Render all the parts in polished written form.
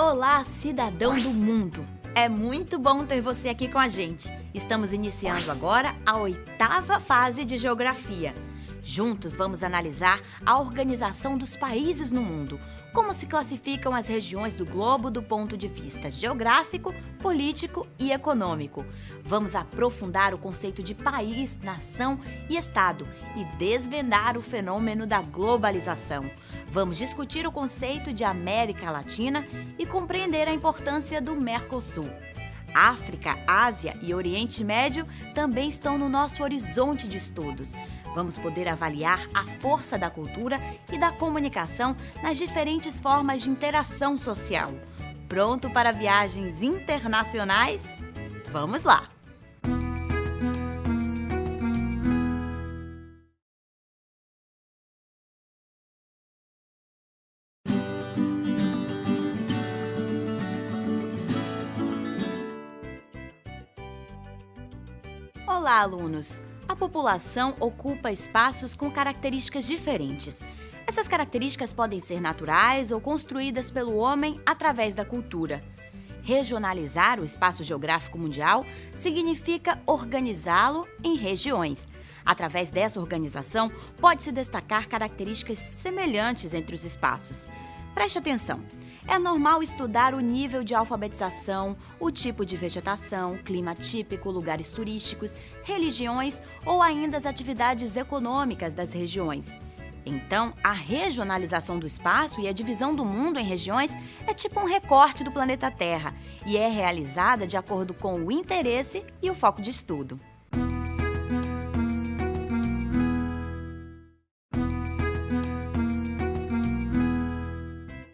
Olá, cidadão do mundo! É muito bom ter você aqui com a gente. Estamos iniciando agora a 8ª fase de Geografia. Juntos vamos analisar a organização dos países no mundo, como se classificam as regiões do globo do ponto de vista geográfico, político e econômico. Vamos aprofundar o conceito de país, nação e estado e desvendar o fenômeno da globalização. Vamos discutir o conceito de América Latina e compreender a importância do Mercosul. África, Ásia e Oriente Médio também estão no nosso horizonte de estudos. Vamos poder avaliar a força da cultura e da comunicação nas diferentes formas de interação social. Pronto para viagens internacionais? Vamos lá! Olá, alunos! A população ocupa espaços com características diferentes. Essas características podem ser naturais ou construídas pelo homem através da cultura. Regionalizar o espaço geográfico mundial significa organizá-lo em regiões. Através dessa organização, pode-se destacar características semelhantes entre os espaços. Preste atenção! É normal estudar o nível de alfabetização, o tipo de vegetação, clima típico, lugares turísticos, religiões ou ainda as atividades econômicas das regiões. Então, a regionalização do espaço e a divisão do mundo em regiões é tipo um recorte do planeta Terra e é realizada de acordo com o interesse e o foco de estudo.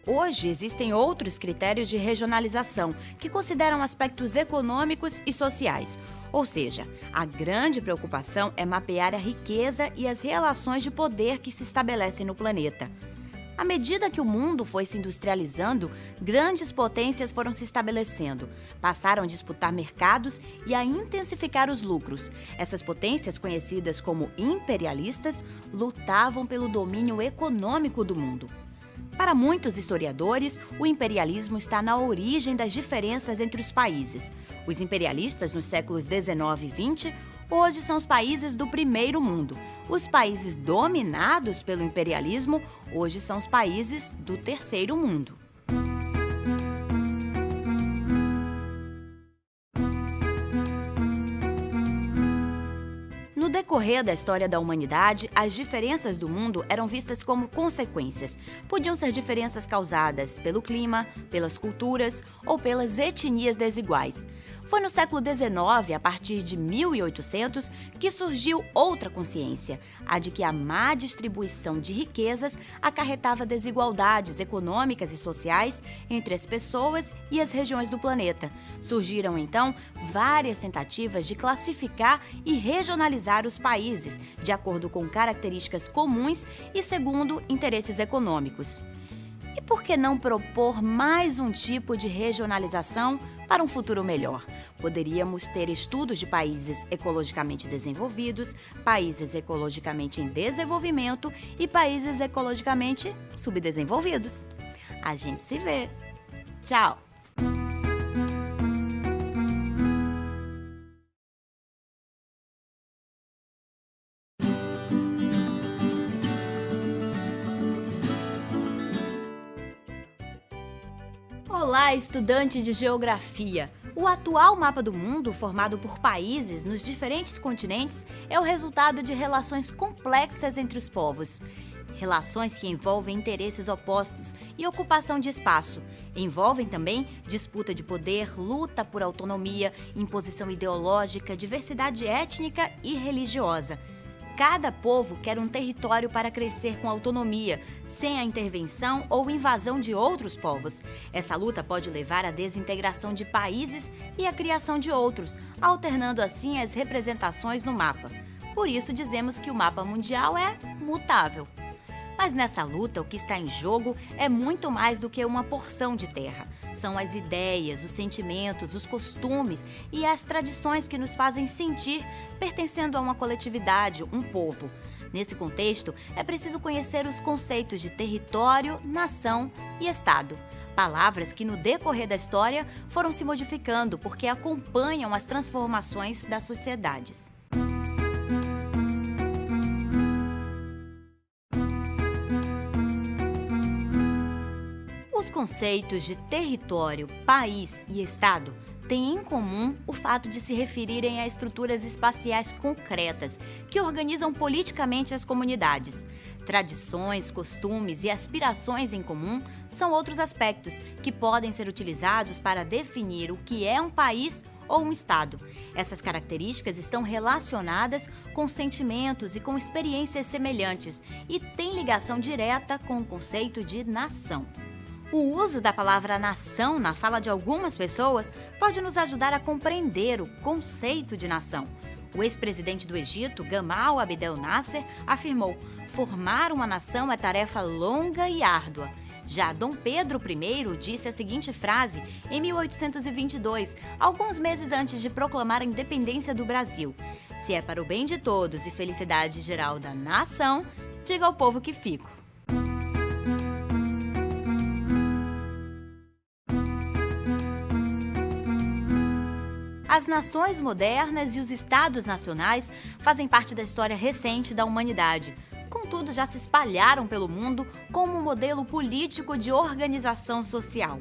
Hoje, existem outros critérios de regionalização que consideram aspectos econômicos e sociais. Ou seja, a grande preocupação é mapear a riqueza e as relações de poder que se estabelecem no planeta. À medida que o mundo foi se industrializando, grandes potências foram se estabelecendo, passaram a disputar mercados e a intensificar os lucros. Essas potências, conhecidas como imperialistas, lutavam pelo domínio econômico do mundo. Para muitos historiadores, o imperialismo está na origem das diferenças entre os países. Os imperialistas nos séculos 19 e 20 hoje são os países do primeiro mundo. Os países dominados pelo imperialismo hoje são os países do terceiro mundo. No decorrer da história da humanidade, as diferenças do mundo eram vistas como consequências. Podiam ser diferenças causadas pelo clima, pelas culturas ou pelas etnias desiguais. Foi no século XIX, a partir de 1800, que surgiu outra consciência, a de que a má distribuição de riquezas acarretava desigualdades econômicas e sociais entre as pessoas e as regiões do planeta. Surgiram, então, várias tentativas de classificar e regionalizar os países, de acordo com características comuns e segundo interesses econômicos. E por que não propor mais um tipo de regionalização para um futuro melhor? Poderíamos ter estudos de países ecologicamente desenvolvidos, países ecologicamente em desenvolvimento e países ecologicamente subdesenvolvidos. A gente se vê. Tchau! Olá, estudante de Geografia! O atual mapa do mundo, formado por países nos diferentes continentes, é o resultado de relações complexas entre os povos. Relações que envolvem interesses opostos e ocupação de espaço. Envolvem também disputa de poder, luta por autonomia, imposição ideológica, diversidade étnica e religiosa. Cada povo quer um território para crescer com autonomia, sem a intervenção ou invasão de outros povos. Essa luta pode levar à desintegração de países e à criação de outros, alternando assim as representações no mapa. Por isso dizemos que o mapa mundial é mutável. Mas nessa luta, o que está em jogo é muito mais do que uma porção de terra. São as ideias, os sentimentos, os costumes e as tradições que nos fazem sentir pertencendo a uma coletividade, um povo. Nesse contexto, é preciso conhecer os conceitos de território, nação e Estado. Palavras que, no decorrer da história, foram se modificando porque acompanham as transformações das sociedades. Os conceitos de território, país e estado têm em comum o fato de se referirem a estruturas espaciais concretas que organizam politicamente as comunidades. Tradições, costumes e aspirações em comum são outros aspectos que podem ser utilizados para definir o que é um país ou um estado. Essas características estão relacionadas com sentimentos e com experiências semelhantes e têm ligação direta com o conceito de nação. O uso da palavra nação na fala de algumas pessoas pode nos ajudar a compreender o conceito de nação. O ex-presidente do Egito, Gamal Abdel Nasser, afirmou: formar uma nação é tarefa longa e árdua. Já Dom Pedro I disse a seguinte frase em 1822, alguns meses antes de proclamar a independência do Brasil: se é para o bem de todos e felicidade geral da nação, diga ao povo que fico. As nações modernas e os estados nacionais fazem parte da história recente da humanidade. Contudo, já se espalharam pelo mundo como um modelo político de organização social.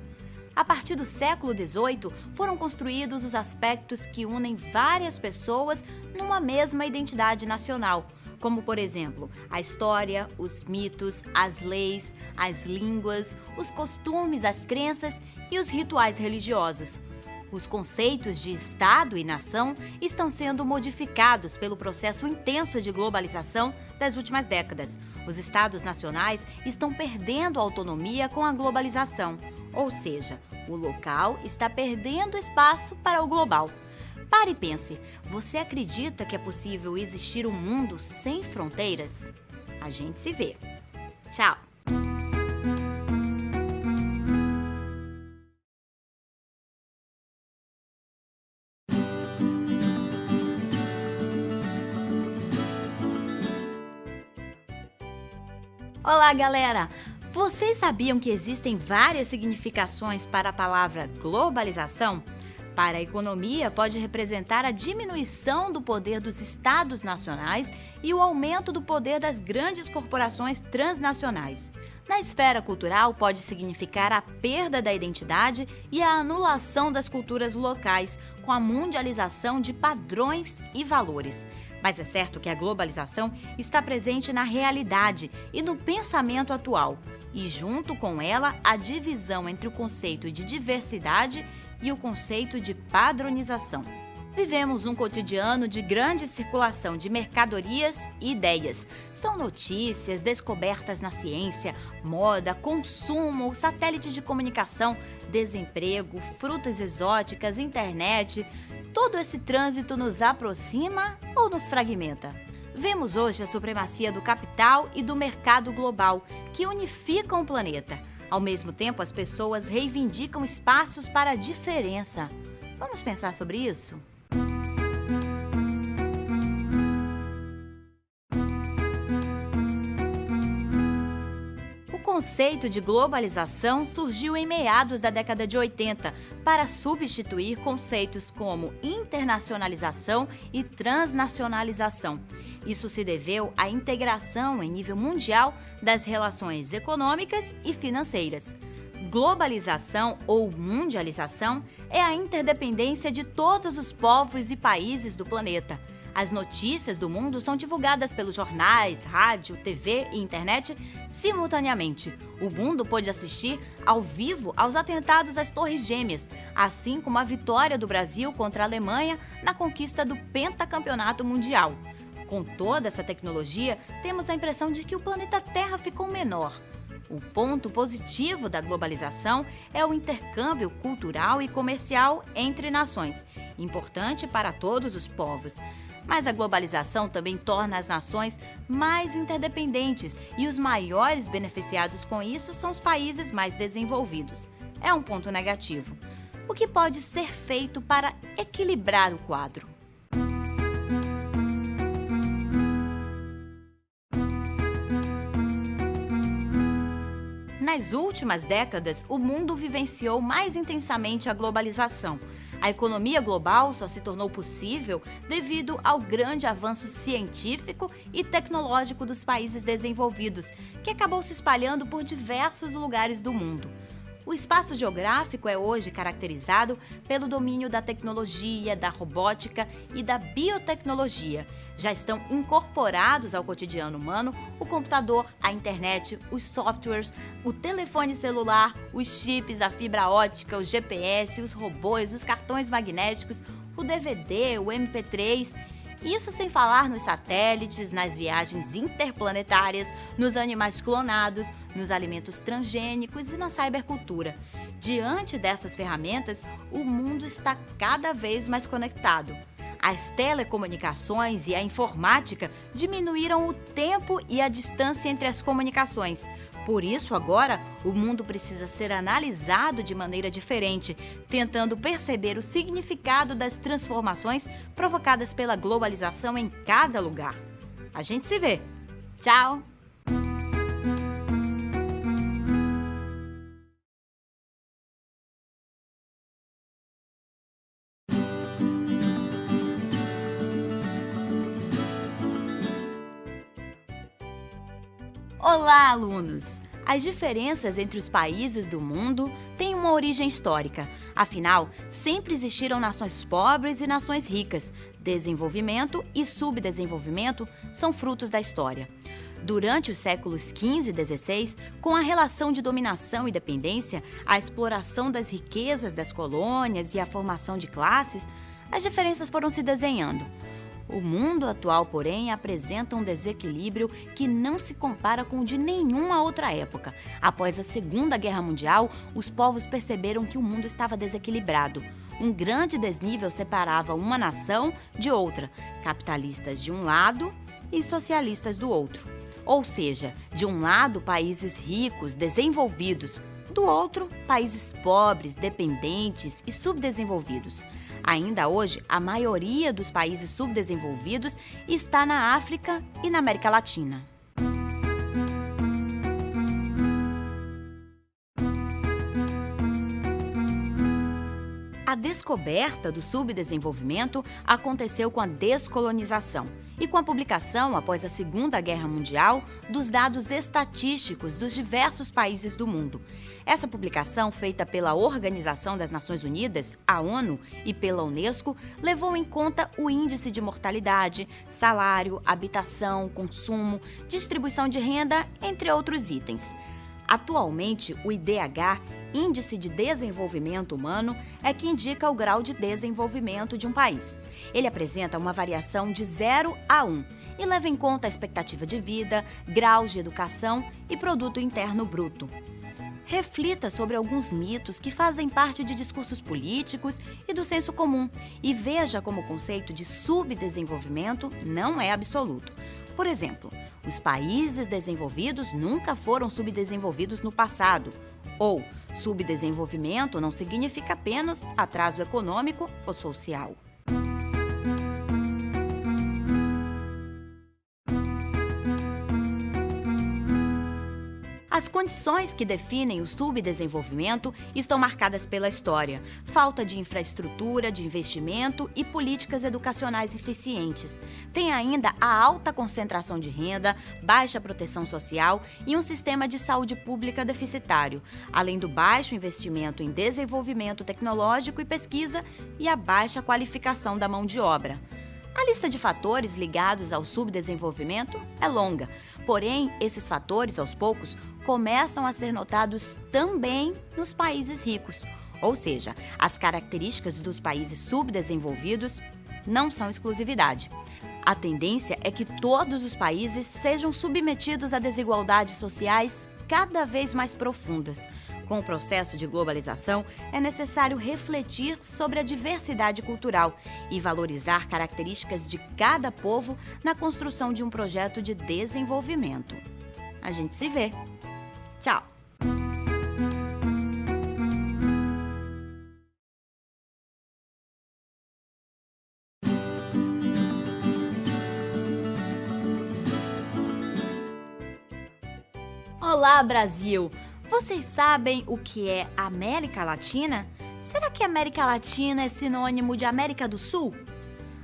A partir do século XVIII, foram construídos os aspectos que unem várias pessoas numa mesma identidade nacional, como, por exemplo, a história, os mitos, as leis, as línguas, os costumes, as crenças e os rituais religiosos. Os conceitos de Estado e nação estão sendo modificados pelo processo intenso de globalização das últimas décadas. Os Estados nacionais estão perdendo autonomia com a globalização, ou seja, o local está perdendo espaço para o global. Pare e pense, você acredita que é possível existir um mundo sem fronteiras? A gente se vê. Tchau! Olá, galera! Vocês sabiam que existem várias significações para a palavra globalização? Para a economia, pode representar a diminuição do poder dos estados nacionais e o aumento do poder das grandes corporações transnacionais. Na esfera cultural, pode significar a perda da identidade e a anulação das culturas locais, com a mundialização de padrões e valores. Mas é certo que a globalização está presente na realidade e no pensamento atual, e junto com ela a divisão entre o conceito de diversidade e o conceito de padronização. Vivemos um cotidiano de grande circulação de mercadorias e ideias. São notícias, descobertas na ciência, moda, consumo, satélites de comunicação, desemprego, frutas exóticas, internet. Todo esse trânsito nos aproxima ou nos fragmenta? Vemos hoje a supremacia do capital e do mercado global, que unificam o planeta. Ao mesmo tempo, as pessoas reivindicam espaços para a diferença. Vamos pensar sobre isso? O conceito de globalização surgiu em meados da década de 80 para substituir conceitos como internacionalização e transnacionalização. Isso se deveu à integração em nível mundial das relações econômicas e financeiras. Globalização ou mundialização é a interdependência de todos os povos e países do planeta. As notícias do mundo são divulgadas pelos jornais, rádio, TV e internet simultaneamente. O mundo pôde assistir ao vivo aos atentados às Torres Gêmeas, assim como a vitória do Brasil contra a Alemanha na conquista do pentacampeonato mundial. Com toda essa tecnologia, temos a impressão de que o planeta Terra ficou menor. O ponto positivo da globalização é o intercâmbio cultural e comercial entre nações, importante para todos os povos. Mas a globalização também torna as nações mais interdependentes e os maiores beneficiados com isso são os países mais desenvolvidos. É um ponto negativo. O que pode ser feito para equilibrar o quadro? Na Nas últimas décadas, o mundo vivenciou mais intensamente a globalização. A economia global só se tornou possível devido ao grande avanço científico e tecnológico dos países desenvolvidos, que acabou se espalhando por diversos lugares do mundo. O espaço geográfico é hoje caracterizado pelo domínio da tecnologia, da robótica e da biotecnologia. Já estão incorporados ao cotidiano humano o computador, a internet, os softwares, o telefone celular, os chips, a fibra ótica, o GPS, os robôs, os cartões magnéticos, o DVD, o MP3. Isso sem falar nos satélites, nas viagens interplanetárias, nos animais clonados, nos alimentos transgênicos e na cybercultura. Diante dessas ferramentas, o mundo está cada vez mais conectado. As telecomunicações e a informática diminuíram o tempo e a distância entre as comunicações. Por isso, agora, o mundo precisa ser analisado de maneira diferente, tentando perceber o significado das transformações provocadas pela globalização em cada lugar. A gente se vê. Tchau! Olá, alunos! As diferenças entre os países do mundo têm uma origem histórica. Afinal, sempre existiram nações pobres e nações ricas. Desenvolvimento e subdesenvolvimento são frutos da história. Durante os séculos XV e XVI, com a relação de dominação e dependência, a exploração das riquezas das colônias e a formação de classes, as diferenças foram se desenhando. O mundo atual, porém, apresenta um desequilíbrio que não se compara com o de nenhuma outra época. Após a Segunda Guerra Mundial, os povos perceberam que o mundo estava desequilibrado. Um grande desnível separava uma nação de outra, capitalistas de um lado e socialistas do outro. Ou seja, de um lado, países ricos, desenvolvidos, do outro, países pobres, dependentes e subdesenvolvidos. Ainda hoje, a maioria dos países subdesenvolvidos está na África e na América Latina. A descoberta do subdesenvolvimento aconteceu com a descolonização e com a publicação, após a Segunda Guerra Mundial, dos dados estatísticos dos diversos países do mundo. Essa publicação, feita pela Organização das Nações Unidas, a ONU, e pela Unesco, levou em conta o índice de mortalidade, salário, habitação, consumo, distribuição de renda, entre outros itens. Atualmente, o IDH, Índice de Desenvolvimento Humano, é que indica o grau de desenvolvimento de um país. Ele apresenta uma variação de 0 a 1 e leva em conta a expectativa de vida, graus de educação e produto interno bruto. Reflita sobre alguns mitos que fazem parte de discursos políticos e do senso comum e veja como o conceito de subdesenvolvimento não é absoluto. Por exemplo, os países desenvolvidos nunca foram subdesenvolvidos no passado. Ou, subdesenvolvimento não significa apenas atraso econômico ou social. As condições que definem o subdesenvolvimento estão marcadas pela história, falta de infraestrutura, de investimento e políticas educacionais eficientes. Tem ainda a alta concentração de renda, baixa proteção social e um sistema de saúde pública deficitário, além do baixo investimento em desenvolvimento tecnológico e pesquisa e a baixa qualificação da mão de obra. A lista de fatores ligados ao subdesenvolvimento é longa, porém, esses fatores, aos poucos, começam a ser notados também nos países ricos. Ou seja, as características dos países subdesenvolvidos não são exclusividade. A tendência é que todos os países sejam submetidos a desigualdades sociais cada vez mais profundas. Com o processo de globalização, é necessário refletir sobre a diversidade cultural e valorizar características de cada povo na construção de um projeto de desenvolvimento. A gente se vê. Tchau! Olá, Brasil! Vocês sabem o que é América Latina? Será que América Latina é sinônimo de América do Sul?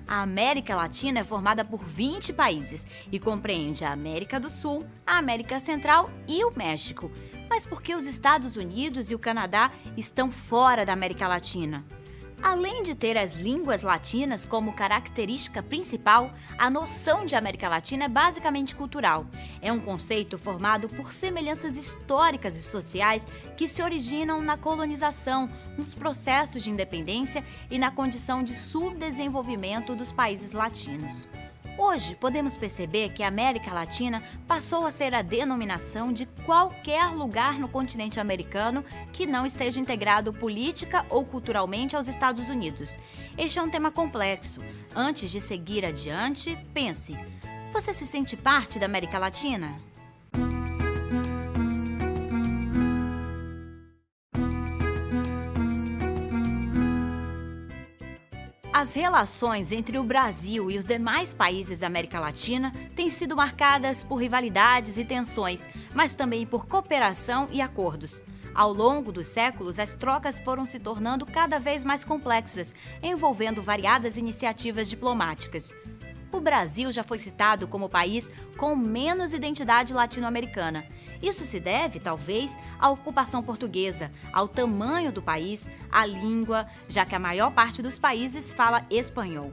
A América Latina é formada por 20 países e compreende a América do Sul, a América Central e o México. Mas por que os Estados Unidos e o Canadá estão fora da América Latina? Além de ter as línguas latinas como característica principal, a noção de América Latina é basicamente cultural. É um conceito formado por semelhanças históricas e sociais que se originam na colonização, nos processos de independência e na condição de subdesenvolvimento dos países latinos. Hoje, podemos perceber que a América Latina passou a ser a denominação de qualquer lugar no continente americano que não esteja integrado política ou culturalmente aos Estados Unidos. Este é um tema complexo. Antes de seguir adiante, pense: você se sente parte da América Latina? As relações entre o Brasil e os demais países da América Latina têm sido marcadas por rivalidades e tensões, mas também por cooperação e acordos. Ao longo dos séculos, as trocas foram se tornando cada vez mais complexas, envolvendo variadas iniciativas diplomáticas. O Brasil já foi citado como o país com menos identidade latino-americana. Isso se deve, talvez, à ocupação portuguesa, ao tamanho do país, à língua, já que a maior parte dos países fala espanhol.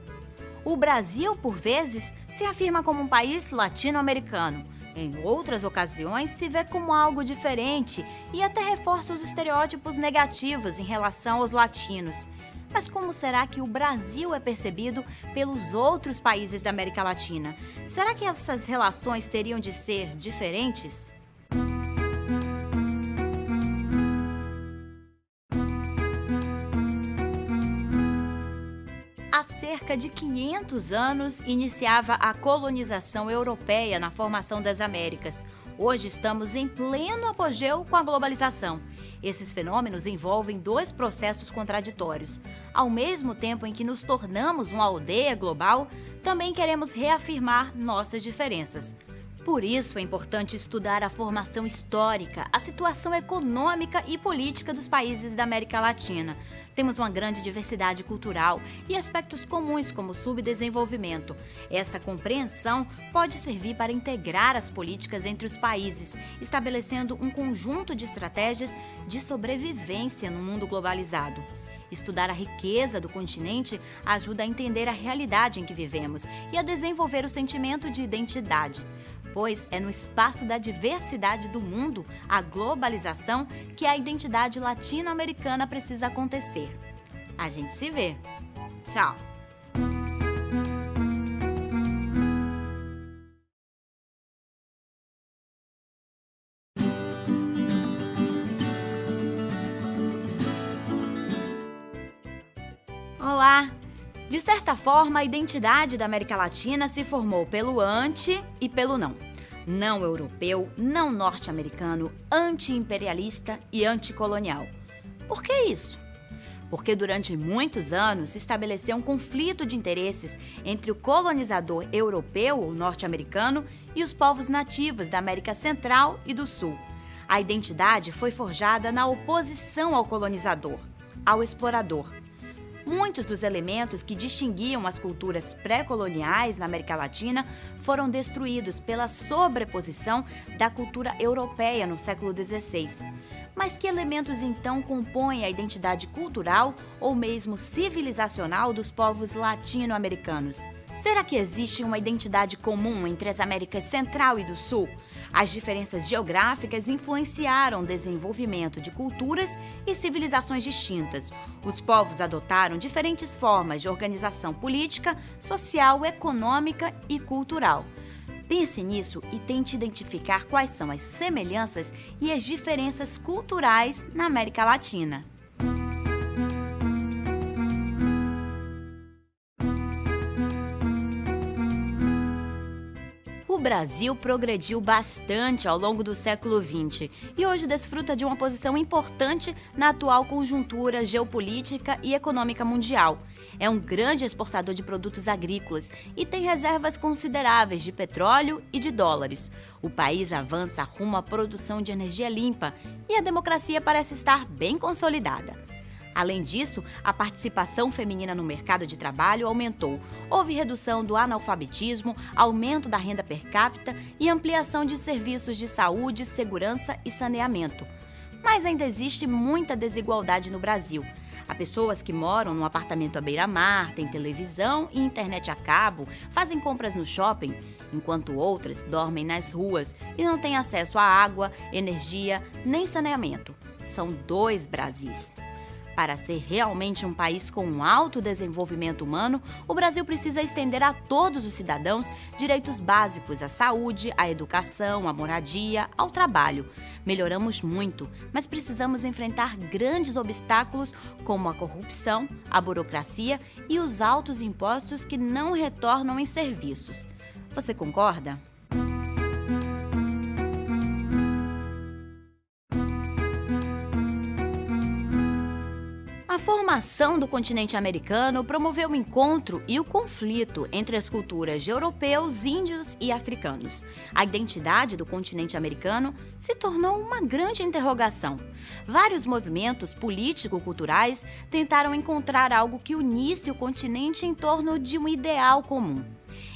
O Brasil, por vezes, se afirma como um país latino-americano. Em outras ocasiões, se vê como algo diferente e até reforça os estereótipos negativos em relação aos latinos. Mas como será que o Brasil é percebido pelos outros países da América Latina? Será que essas relações teriam de ser diferentes? Há cerca de 500 anos, iniciava a colonização europeia na formação das Américas. Hoje estamos em pleno apogeu com a globalização. Esses fenômenos envolvem dois processos contraditórios. Ao mesmo tempo em que nos tornamos uma aldeia global, também queremos reafirmar nossas diferenças. Por isso é importante estudar a formação histórica, a situação econômica e política dos países da América Latina. Temos uma grande diversidade cultural e aspectos comuns como o subdesenvolvimento. Essa compreensão pode servir para integrar as políticas entre os países, estabelecendo um conjunto de estratégias de sobrevivência no mundo globalizado. Estudar a riqueza do continente ajuda a entender a realidade em que vivemos e a desenvolver o sentimento de identidade. Pois é no espaço da diversidade do mundo, a globalização, que a identidade latino-americana precisa acontecer. A gente se vê. Tchau! Olá! De certa forma, a identidade da América Latina se formou pelo anti e pelo não. Não europeu, não norte-americano, anti-imperialista e anticolonial. Por que isso? Porque durante muitos anos se estabeleceu um conflito de interesses entre o colonizador europeu ou norte-americano e os povos nativos da América Central e do Sul. A identidade foi forjada na oposição ao colonizador, ao explorador. Muitos dos elementos que distinguiam as culturas pré-coloniais na América Latina foram destruídos pela sobreposição da cultura europeia no século XVI. Mas que elementos então compõem a identidade cultural ou mesmo civilizacional dos povos latino-americanos? Será que existe uma identidade comum entre as Américas Central e do Sul? As diferenças geográficas influenciaram o desenvolvimento de culturas e civilizações distintas. Os povos adotaram diferentes formas de organização política, social, econômica e cultural. Pense nisso e tente identificar quais são as semelhanças e as diferenças culturais na América Latina. O Brasil progrediu bastante ao longo do século XX e hoje desfruta de uma posição importante na atual conjuntura geopolítica e econômica mundial. É um grande exportador de produtos agrícolas e tem reservas consideráveis de petróleo e de dólares. O país avança rumo à produção de energia limpa e a democracia parece estar bem consolidada. Além disso, a participação feminina no mercado de trabalho aumentou. Houve redução do analfabetismo, aumento da renda per capita e ampliação de serviços de saúde, segurança e saneamento. Mas ainda existe muita desigualdade no Brasil. Há pessoas que moram num apartamento à beira-mar, têm televisão e internet a cabo, fazem compras no shopping, enquanto outras dormem nas ruas e não têm acesso a água, energia nem saneamento. São 2 Brasis. Para ser realmente um país com um alto desenvolvimento humano, o Brasil precisa estender a todos os cidadãos direitos básicos à saúde, à educação, à moradia, ao trabalho. Melhoramos muito, mas precisamos enfrentar grandes obstáculos como a corrupção, a burocracia e os altos impostos que não retornam em serviços. Você concorda? A formação do continente americano promoveu o encontro e o conflito entre as culturas de europeus, índios e africanos. A identidade do continente americano se tornou uma grande interrogação. Vários movimentos político-culturais tentaram encontrar algo que unisse o continente em torno de um ideal comum.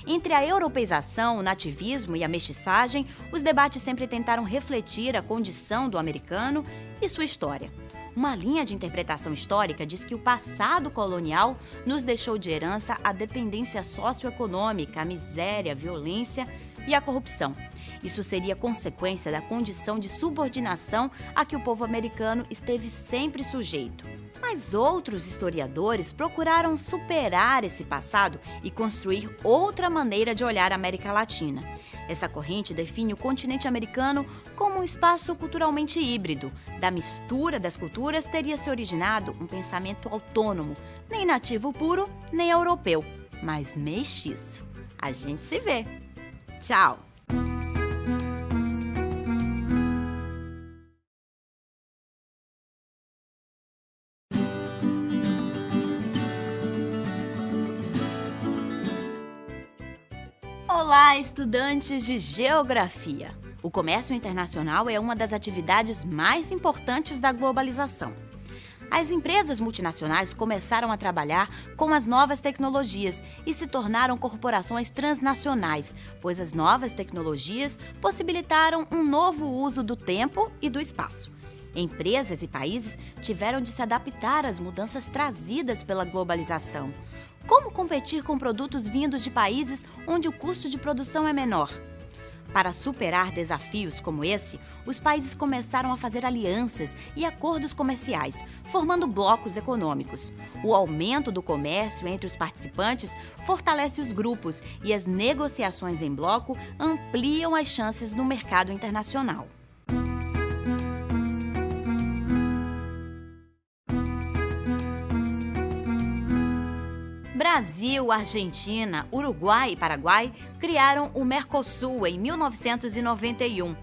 Entre a europeização, o nativismo e a mestiçagem, os debates sempre tentaram refletir a condição do americano e sua história. Uma linha de interpretação histórica diz que o passado colonial nos deixou de herança a dependência socioeconômica, a miséria, a violência e a corrupção. Isso seria consequência da condição de subordinação a que o povo americano esteve sempre sujeito. Mas outros historiadores procuraram superar esse passado e construir outra maneira de olhar a América Latina. Essa corrente define o continente americano como um espaço culturalmente híbrido. Da mistura das culturas teria se originado um pensamento autônomo, nem nativo puro, nem europeu, mas mestiço. A gente se vê. Tchau! Olá, estudantes de Geografia! O comércio internacional é uma das atividades mais importantes da globalização. As empresas multinacionais começaram a trabalhar com as novas tecnologias e se tornaram corporações transnacionais, pois as novas tecnologias possibilitaram um novo uso do tempo e do espaço. Empresas e países tiveram de se adaptar às mudanças trazidas pela globalização. Como competir com produtos vindos de países onde o custo de produção é menor? Para superar desafios como esse, os países começaram a fazer alianças e acordos comerciais, formando blocos econômicos. O aumento do comércio entre os participantes fortalece os grupos e as negociações em bloco ampliam as chances no mercado internacional. Brasil, Argentina, Uruguai e Paraguai criaram o Mercosul em 1991.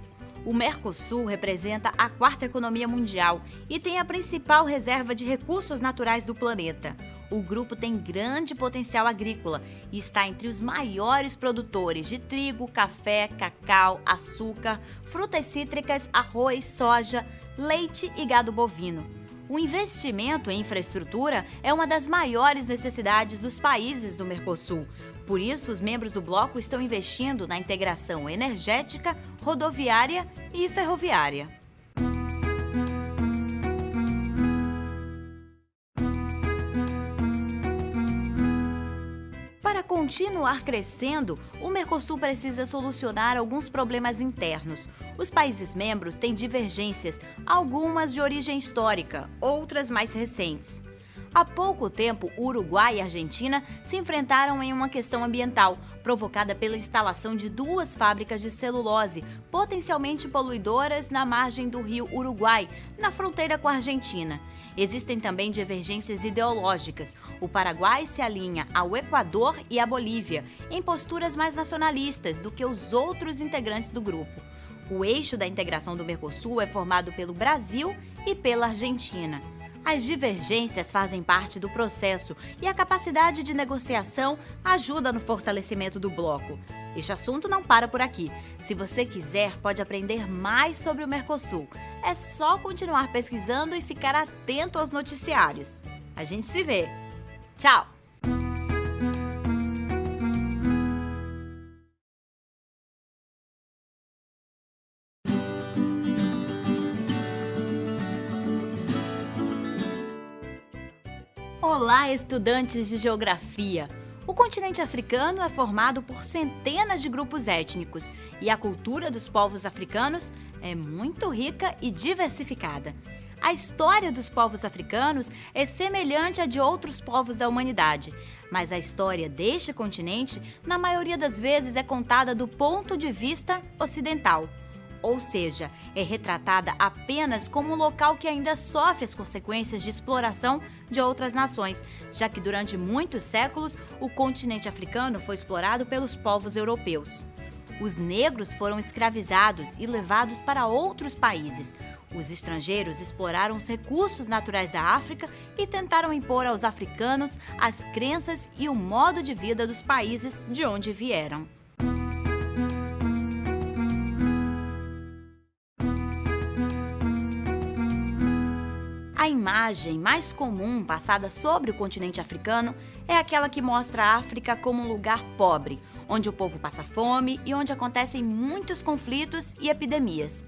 O Mercosul representa a 4ª economia mundial e tem a principal reserva de recursos naturais do planeta. O grupo tem grande potencial agrícola e está entre os maiores produtores de trigo, café, cacau, açúcar, frutas cítricas, arroz, soja, leite e gado bovino. O investimento em infraestrutura é uma das maiores necessidades dos países do Mercosul. Por isso, os membros do bloco estão investindo na integração energética, rodoviária e ferroviária. Para continuar crescendo, o Mercosul precisa solucionar alguns problemas internos. Os países membros têm divergências, algumas de origem histórica, outras mais recentes. Há pouco tempo, Uruguai e Argentina se enfrentaram em uma questão ambiental, provocada pela instalação de 2 fábricas de celulose, potencialmente poluidoras na margem do rio Uruguai, na fronteira com a Argentina. Existem também divergências ideológicas. O Paraguai se alinha ao Equador e à Bolívia, em posturas mais nacionalistas do que os outros integrantes do grupo. O eixo da integração do Mercosul é formado pelo Brasil e pela Argentina. As divergências fazem parte do processo e a capacidade de negociação ajuda no fortalecimento do bloco. Este assunto não para por aqui. Se você quiser, pode aprender mais sobre o Mercosul. É só continuar pesquisando e ficar atento aos noticiários. A gente se vê. Tchau! Olá, estudantes de geografia! O continente africano é formado por centenas de grupos étnicos e a cultura dos povos africanos é muito rica e diversificada. A história dos povos africanos é semelhante à de outros povos da humanidade, mas a história deste continente, na maioria das vezes, é contada do ponto de vista ocidental. Ou seja, é retratada apenas como um local que ainda sofre as consequências de exploração de outras nações, já que durante muitos séculos o continente africano foi explorado pelos povos europeus. Os negros foram escravizados e levados para outros países. Os estrangeiros exploraram os recursos naturais da África e tentaram impor aos africanos as crenças e o modo de vida dos países de onde vieram. A imagem mais comum passada sobre o continente africano é aquela que mostra a África como um lugar pobre, onde o povo passa fome e onde acontecem muitos conflitos e epidemias.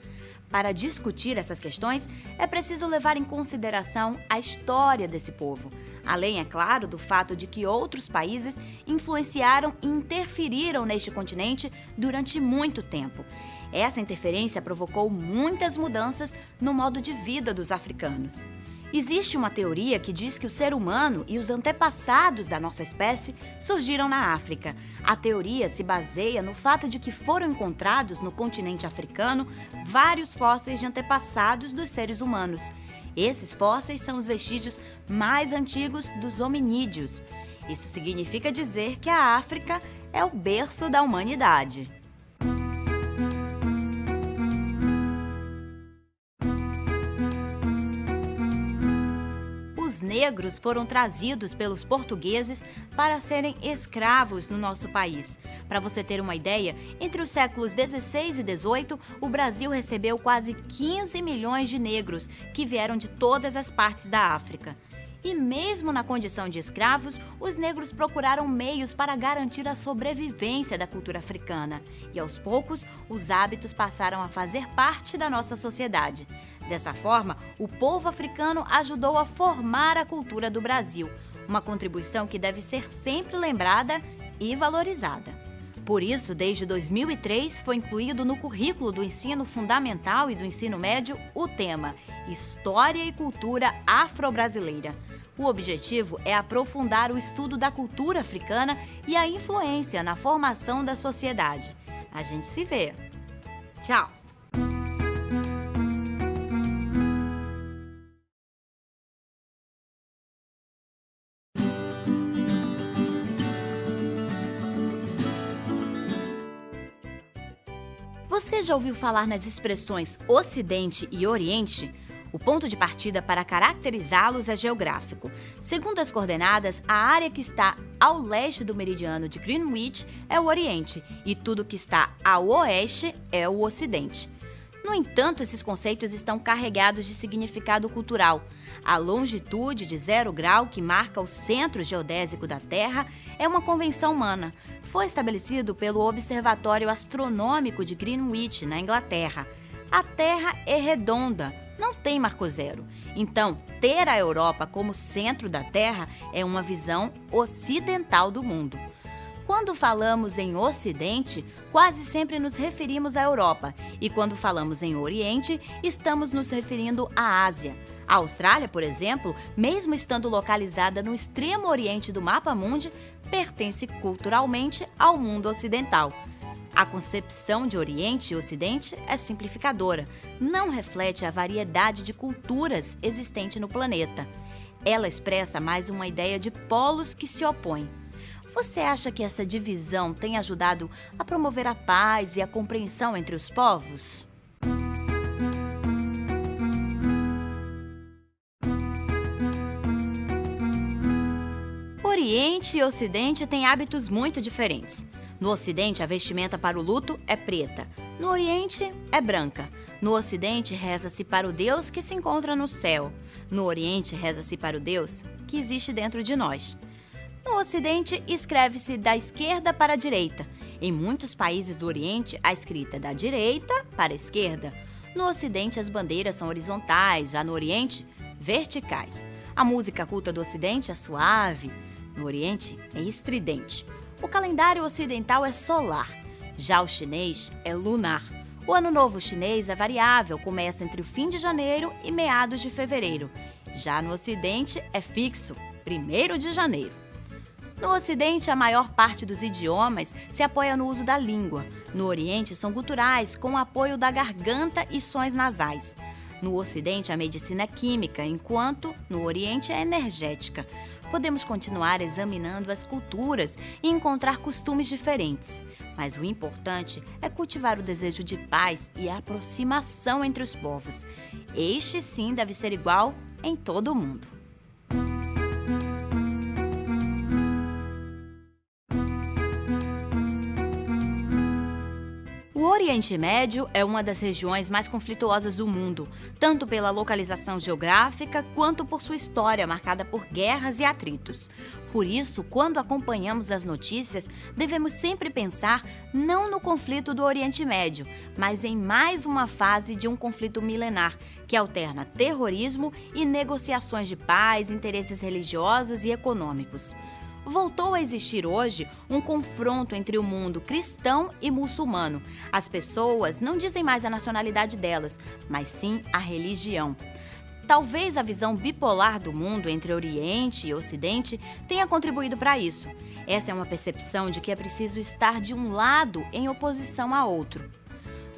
Para discutir essas questões, é preciso levar em consideração a história desse povo, além, é claro, do fato de que outros países influenciaram e interferiram neste continente durante muito tempo. Essa interferência provocou muitas mudanças no modo de vida dos africanos. Existe uma teoria que diz que o ser humano e os antepassados da nossa espécie surgiram na África. A teoria se baseia no fato de que foram encontrados no continente africano vários fósseis de antepassados dos seres humanos. Esses fósseis são os vestígios mais antigos dos hominídeos. Isso significa dizer que a África é o berço da humanidade. Os negros foram trazidos pelos portugueses para serem escravos no nosso país. Para você ter uma ideia, entre os séculos 16 e 18, o Brasil recebeu quase 15 milhões de negros que vieram de todas as partes da África. E mesmo na condição de escravos, os negros procuraram meios para garantir a sobrevivência da cultura africana. E aos poucos, os hábitos passaram a fazer parte da nossa sociedade. Dessa forma, o povo africano ajudou a formar a cultura do Brasil, uma contribuição que deve ser sempre lembrada e valorizada. Por isso, desde 2003, foi incluído no currículo do ensino fundamental e do ensino médio o tema História e Cultura Afro-Brasileira. O objetivo é aprofundar o estudo da cultura africana e a influência na formação da sociedade. A gente se vê. Tchau! Você já ouviu falar nas expressões Ocidente e Oriente? O ponto de partida para caracterizá-los é geográfico. Segundo as coordenadas, a área que está ao leste do meridiano de Greenwich é o Oriente e tudo que está ao oeste é o Ocidente. No entanto, esses conceitos estão carregados de significado cultural. A longitude de 0 grau, que marca o centro geodésico da Terra, é uma convenção humana. Foi estabelecido pelo Observatório Astronômico de Greenwich, na Inglaterra. A Terra é redonda, não tem marco zero. Então, ter a Europa como centro da Terra é uma visão ocidental do mundo. Quando falamos em Ocidente, quase sempre nos referimos à Europa, e quando falamos em Oriente, estamos nos referindo à Ásia. A Austrália, por exemplo, mesmo estando localizada no extremo oriente do mapa mundi, pertence culturalmente ao mundo ocidental. A concepção de Oriente e Ocidente é simplificadora, não reflete a variedade de culturas existente no planeta. Ela expressa mais uma ideia de polos que se opõem. Você acha que essa divisão tem ajudado a promover a paz e a compreensão entre os povos? Oriente e Ocidente têm hábitos muito diferentes. No Ocidente, a vestimenta para o luto é preta. No Oriente, é branca. No Ocidente, reza-se para o Deus que se encontra no céu. No Oriente, reza-se para o Deus que existe dentro de nós. No Ocidente, escreve-se da esquerda para a direita. Em muitos países do Oriente, a escrita é da direita para a esquerda. No Ocidente, as bandeiras são horizontais, já no Oriente, verticais. A música culta do Ocidente é suave. No Oriente, é estridente. O calendário ocidental é solar, já o chinês é lunar. O Ano Novo chinês é variável, começa entre o fim de janeiro e meados de fevereiro. Já no Ocidente, é fixo, 1º de janeiro. No Ocidente, a maior parte dos idiomas se apoia no uso da língua. No Oriente, são guturais, com o apoio da garganta e sons nasais. No Ocidente, a medicina é química, enquanto no Oriente é energética. Podemos continuar examinando as culturas e encontrar costumes diferentes. Mas o importante é cultivar o desejo de paz e aproximação entre os povos. Este sim deve ser igual em todo o mundo. O Oriente Médio é uma das regiões mais conflituosas do mundo, tanto pela localização geográfica quanto por sua história marcada por guerras e atritos. Por isso, quando acompanhamos as notícias, devemos sempre pensar não no conflito do Oriente Médio, mas em mais uma fase de um conflito milenar, que alterna terrorismo e negociações de paz, interesses religiosos e econômicos. Voltou a existir hoje um confronto entre o mundo cristão e muçulmano. As pessoas não dizem mais a nacionalidade delas, mas sim a religião. Talvez a visão bipolar do mundo entre Oriente e Ocidente tenha contribuído para isso. Essa é uma percepção de que é preciso estar de um lado em oposição a outro.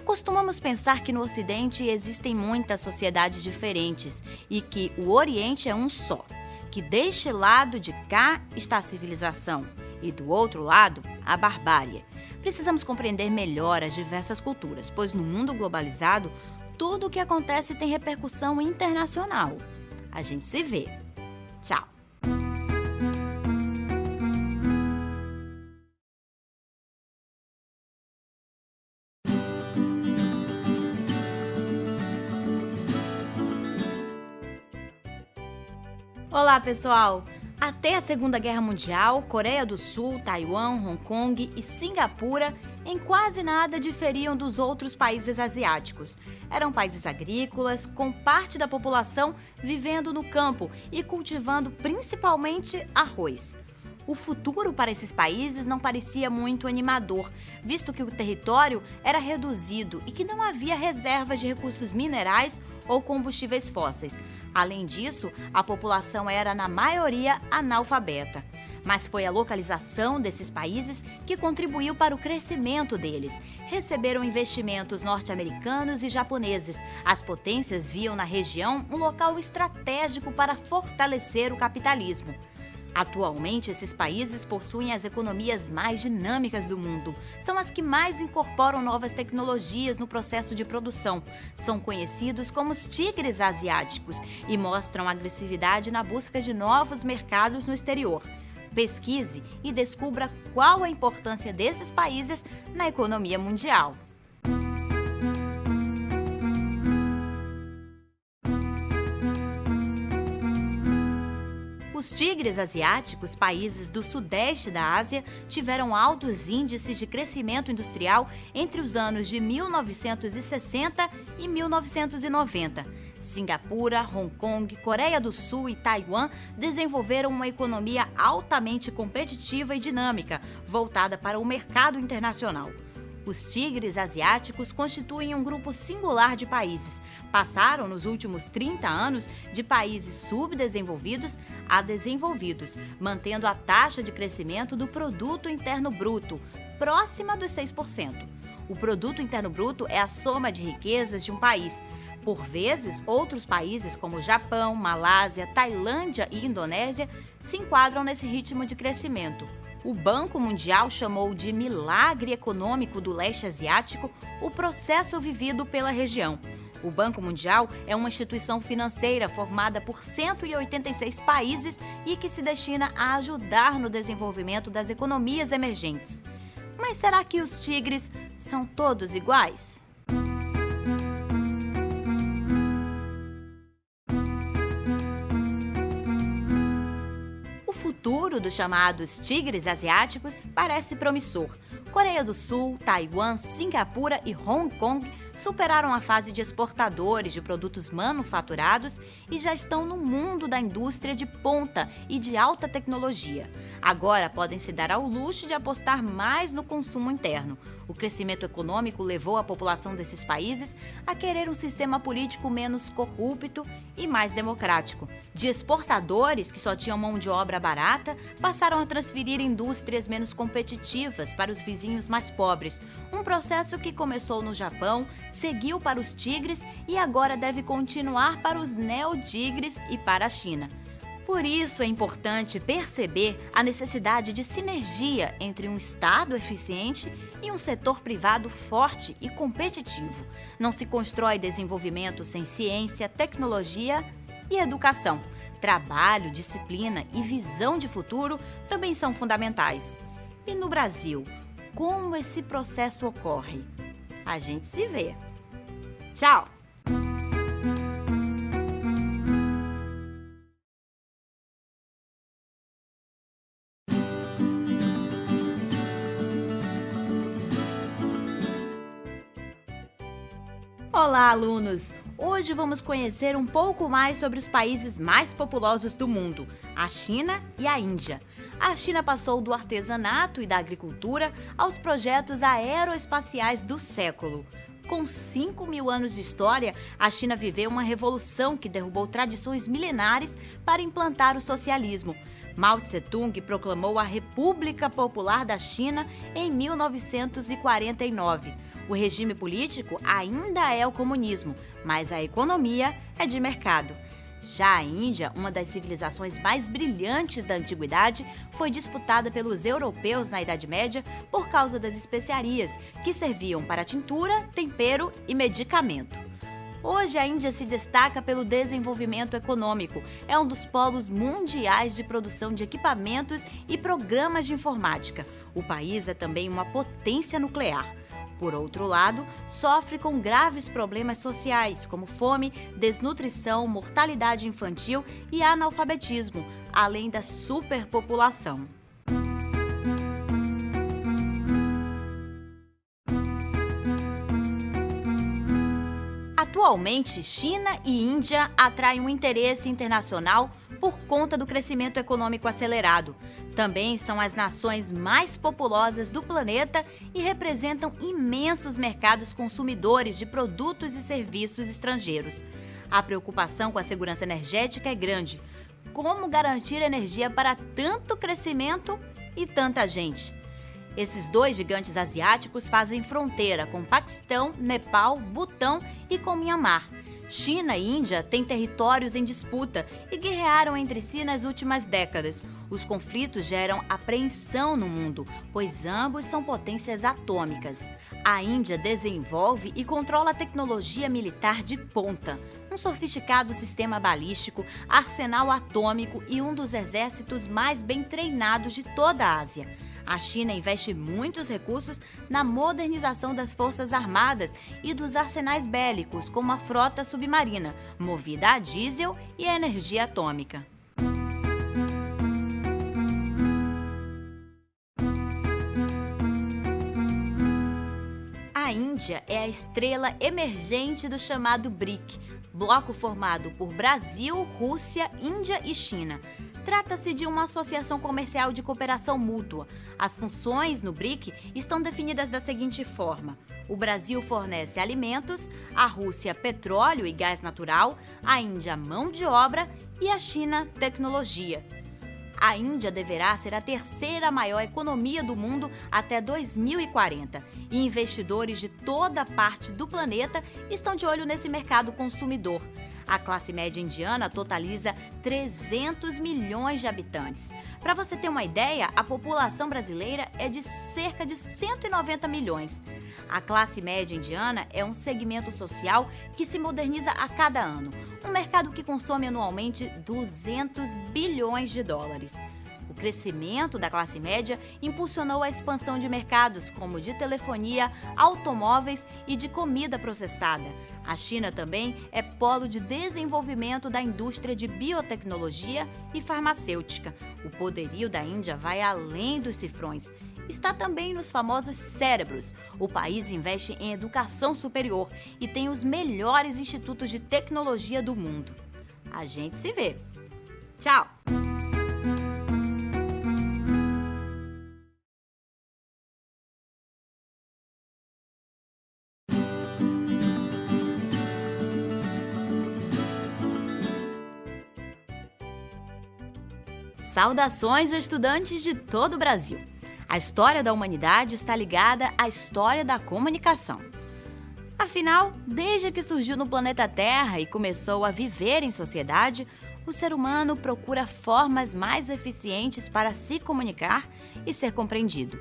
Costumamos pensar que no Ocidente existem muitas sociedades diferentes e que o Oriente é um só. Que deste lado de cá está a civilização e do outro lado a barbárie. Precisamos compreender melhor as diversas culturas, pois no mundo globalizado, tudo o que acontece tem repercussão internacional. A gente se vê. Tchau! Olá, pessoal! Até a Segunda Guerra Mundial, Coreia do Sul, Taiwan, Hong Kong e Singapura em quase nada diferiam dos outros países asiáticos. Eram países agrícolas, com parte da população vivendo no campo e cultivando principalmente arroz. O futuro para esses países não parecia muito animador, visto que o território era reduzido e que não havia reservas de recursos minerais ou combustíveis fósseis. Além disso, a população era, na maioria, analfabeta. Mas foi a localização desses países que contribuiu para o crescimento deles. Receberam investimentos norte-americanos e japoneses. As potências viam na região um local estratégico para fortalecer o capitalismo. Atualmente, esses países possuem as economias mais dinâmicas do mundo. São as que mais incorporam novas tecnologias no processo de produção. São conhecidos como os tigres asiáticos e mostram agressividade na busca de novos mercados no exterior. Pesquise e descubra qual a importância desses países na economia mundial. Os tigres asiáticos, países do sudeste da Ásia, tiveram altos índices de crescimento industrial entre os anos de 1960 e 1990. Singapura, Hong Kong, Coreia do Sul e Taiwan desenvolveram uma economia altamente competitiva e dinâmica, voltada para o mercado internacional. Os tigres asiáticos constituem um grupo singular de países. Passaram nos últimos 30 anos de países subdesenvolvidos a desenvolvidos, mantendo a taxa de crescimento do produto interno bruto próxima dos 6%. O produto interno bruto é a soma de riquezas de um país. Por vezes, outros países como Japão, Malásia, Tailândia e Indonésia se enquadram nesse ritmo de crescimento. O Banco Mundial chamou de milagre econômico do leste asiático o processo vivido pela região. O Banco Mundial é uma instituição financeira formada por 186 países e que se destina a ajudar no desenvolvimento das economias emergentes. Mas será que os tigres são todos iguais? O futuro dos chamados tigres asiáticos parece promissor. Coreia do Sul, Taiwan, Singapura e Hong Kong superaram a fase de exportadores de produtos manufaturados e já estão no mundo da indústria de ponta e de alta tecnologia. Agora podem se dar ao luxo de apostar mais no consumo interno. O crescimento econômico levou a população desses países a querer um sistema político menos corrupto e mais democrático. De exportadores que só tinham mão de obra barata, passaram a transferir indústrias menos competitivas para os vizinhos mais pobres. Um processo que começou no Japão, seguiu para os tigres e agora deve continuar para os neotigres e para a China. Por isso é importante perceber a necessidade de sinergia entre um Estado eficiente e um setor privado forte e competitivo. Não se constrói desenvolvimento sem ciência, tecnologia e educação. Trabalho, disciplina e visão de futuro também são fundamentais. E no Brasil, como esse processo ocorre? A gente se vê. Tchau! Olá, alunos! Hoje vamos conhecer um pouco mais sobre os países mais populosos do mundo, a China e a Índia. A China passou do artesanato e da agricultura aos projetos aeroespaciais do século. Com 5.000 anos de história, a China viveu uma revolução que derrubou tradições milenares para implantar o socialismo. Mao Tse-tung proclamou a República Popular da China em 1949. O regime político ainda é o comunismo, mas a economia é de mercado. Já a Índia, uma das civilizações mais brilhantes da antiguidade, foi disputada pelos europeus na Idade Média por causa das especiarias, que serviam para tintura, tempero e medicamento. Hoje, a Índia se destaca pelo desenvolvimento econômico. É um dos polos mundiais de produção de equipamentos e programas de informática. O país é também uma potência nuclear. Por outro lado, sofre com graves problemas sociais, como fome, desnutrição, mortalidade infantil e analfabetismo, além da superpopulação. Atualmente, China e Índia atraem um interesse internacional por conta do crescimento econômico acelerado. Também são as nações mais populosas do planeta e representam imensos mercados consumidores de produtos e serviços estrangeiros. A preocupação com a segurança energética é grande. Como garantir energia para tanto crescimento e tanta gente? Esses dois gigantes asiáticos fazem fronteira com Paquistão, Nepal, Butão e com Mianmar. China e Índia têm territórios em disputa e guerrearam entre si nas últimas décadas. Os conflitos geram apreensão no mundo, pois ambos são potências atômicas. A Índia desenvolve e controla a tecnologia militar de ponta, um sofisticado sistema balístico, arsenal atômico e um dos exércitos mais bem treinados de toda a Ásia. A China investe muitos recursos na modernização das forças armadas e dos arsenais bélicos, como a frota submarina, movida a diesel e a energia atômica. A Índia é a estrela emergente do chamado BRIC, bloco formado por Brasil, Rússia, Índia e China. Trata-se de uma associação comercial de cooperação mútua. As funções no BRIC estão definidas da seguinte forma: o Brasil fornece alimentos, a Rússia petróleo e gás natural, a Índia mão de obra e a China tecnologia. A Índia deverá ser a terceira maior economia do mundo até 2040 e investidores de toda parte do planeta estão de olho nesse mercado consumidor. A classe média indiana totaliza 300 milhões de habitantes. Para você ter uma ideia, a população brasileira é de cerca de 190 milhões. A classe média indiana é um segmento social que se moderniza a cada ano, um mercado que consome anualmente 200 bilhões de dólares. O crescimento da classe média impulsionou a expansão de mercados como de telefonia, automóveis e de comida processada. A China também é polo de desenvolvimento da indústria de biotecnologia e farmacêutica. O poderio da Índia vai além dos cifrões. Está também nos famosos cérebros. O país investe em educação superior e tem os melhores institutos de tecnologia do mundo. A gente se vê. Tchau! Saudações, estudantes de todo o Brasil! A história da humanidade está ligada à história da comunicação. Afinal, desde que surgiu no planeta Terra e começou a viver em sociedade, o ser humano procura formas mais eficientes para se comunicar e ser compreendido.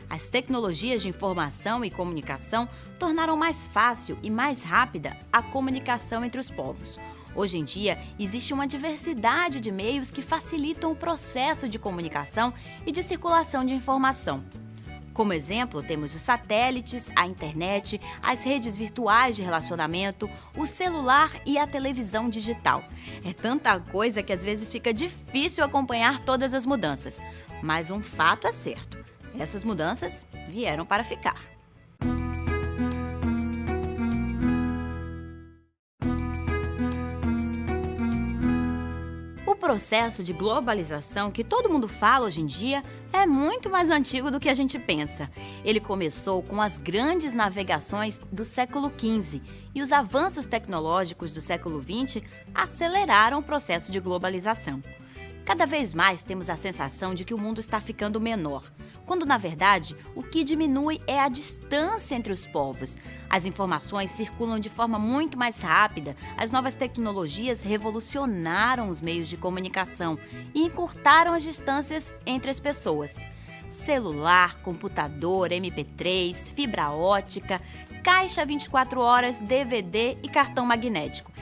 As tecnologias de informação e comunicação tornaram mais fácil e mais rápida a comunicação entre os povos. Hoje em dia, existe uma diversidade de meios que facilitam o processo de comunicação e de circulação de informação. Como exemplo, temos os satélites, a internet, as redes virtuais de relacionamento, o celular e a televisão digital. É tanta coisa que às vezes fica difícil acompanhar todas as mudanças. Mas um fato é certo: essas mudanças vieram para ficar. O processo de globalização que todo mundo fala hoje em dia é muito mais antigo do que a gente pensa. Ele começou com as grandes navegações do século XV e os avanços tecnológicos do século XX aceleraram o processo de globalização. Cada vez mais temos a sensação de que o mundo está ficando menor, quando, na verdade, o que diminui é a distância entre os povos. As informações circulam de forma muito mais rápida, as novas tecnologias revolucionaram os meios de comunicação e encurtaram as distâncias entre as pessoas. Celular, computador, MP3, fibra ótica, caixa 24 horas, DVD e cartão magnético.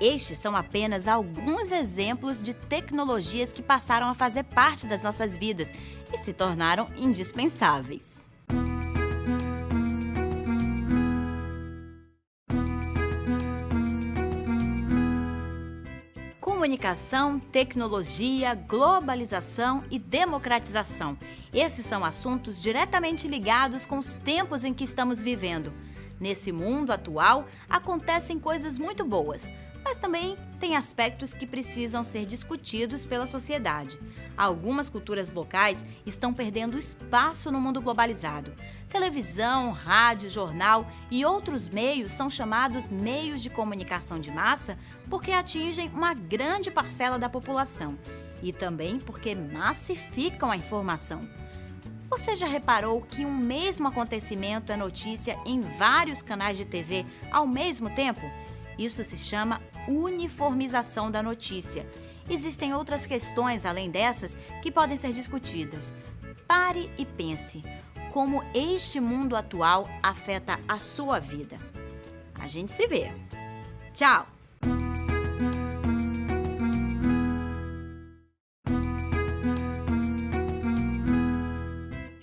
Estes são apenas alguns exemplos de tecnologias que passaram a fazer parte das nossas vidas e se tornaram indispensáveis. Comunicação, tecnologia, globalização e democratização. Esses são assuntos diretamente ligados com os tempos em que estamos vivendo. Nesse mundo atual, acontecem coisas muito boas, mas também tem aspectos que precisam ser discutidos pela sociedade. Algumas culturas locais estão perdendo espaço no mundo globalizado. Televisão, rádio, jornal e outros meios são chamados meios de comunicação de massa porque atingem uma grande parcela da população e também porque massificam a informação. Você já reparou que um mesmo acontecimento é notícia em vários canais de TV ao mesmo tempo? Isso se chama uniformização da notícia. Existem outras questões além dessas que podem ser discutidas. Pare e pense como este mundo atual afeta a sua vida. A gente se vê. Tchau!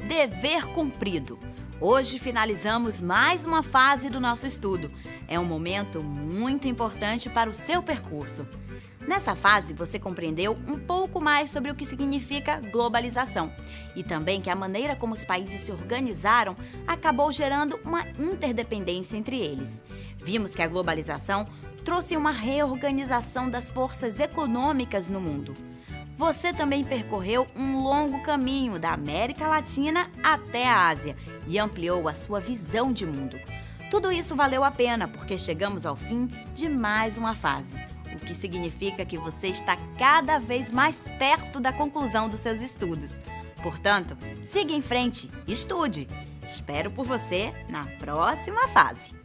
Dever cumprido. Hoje finalizamos mais uma fase do nosso estudo. É um momento muito importante para o seu percurso. Nessa fase, você compreendeu um pouco mais sobre o que significa globalização e também que a maneira como os países se organizaram acabou gerando uma interdependência entre eles. Vimos que a globalização trouxe uma reorganização das forças econômicas no mundo. você também percorreu um longo caminho da América Latina até a Ásia e ampliou a sua visão de mundo. Tudo isso valeu a pena porque chegamos ao fim de mais uma fase, o que significa que você está cada vez mais perto da conclusão dos seus estudos. Portanto, siga em frente, estude. Espero por você na próxima fase.